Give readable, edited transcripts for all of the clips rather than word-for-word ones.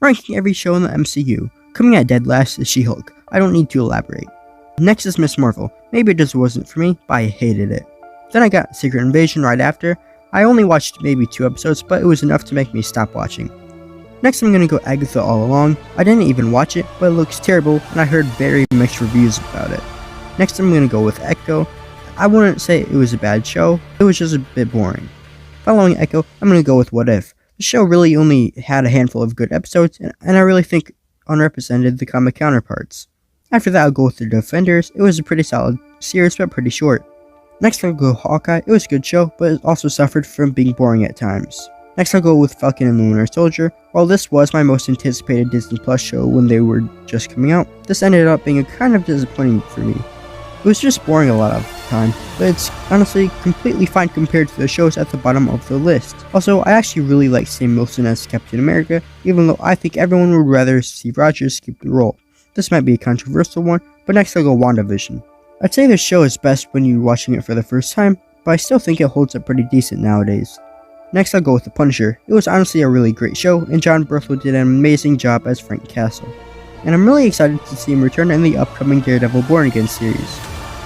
Ranking every show in the MCU. Coming at dead last is She-Hulk. I don't need to elaborate. Next is Miss Marvel. Maybe it just wasn't for me, but I hated it. Then I got Secret Invasion right after. I only watched maybe 2 episodes, but it was enough to make me stop watching. Next I'm gonna go Agatha All Along. I didn't even watch it, but it looks terrible, and I heard very mixed reviews about it. Next I'm gonna go with Echo. I wouldn't say it was a bad show, it was just a bit boring. Following Echo, I'm gonna go with What If. The show really only had a handful of good episodes, and I really think unrepresented the comic counterparts. After that I'll go with The Defenders. It was a pretty solid series, but pretty short. Next I'll go Hawkeye. It was a good show, but it also suffered from being boring at times. Next I'll go with Falcon and the Winter Soldier. While this was my most anticipated Disney Plus show when they were just coming out, this ended up being a kind of disappointing for me. It was just boring a lot of the time, but it's honestly completely fine compared to the shows at the bottom of the list. Also, I actually really like Sam Wilson as Captain America, even though I think everyone would rather Steve Rogers keep the role. This might be a controversial one, but next I'll go WandaVision. I'd say this show is best when you're watching it for the first time, but I still think it holds up pretty decent nowadays. Next I'll go with The Punisher. It was honestly a really great show, and John Bernthal did an amazing job as Frank Castle. And I'm really excited to see him return in the upcoming Daredevil Born Again series.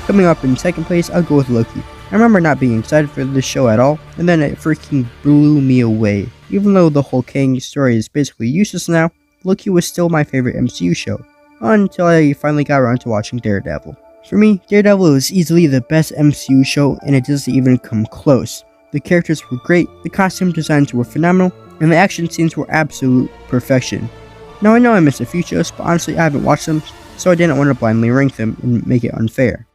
Coming up in second place, I'll go with Loki. I remember not being excited for this show at all, and then it freaking blew me away. Even though the whole Kang story is basically useless now, Loki was still my favorite MCU show, until I finally got around to watching Daredevil. For me, Daredevil is easily the best MCU show, and it doesn't even come close. The characters were great, the costume designs were phenomenal, and the action scenes were absolute perfection. Now I know I missed a few shows, but honestly I haven't watched them, so I didn't want to blindly rank them and make it unfair.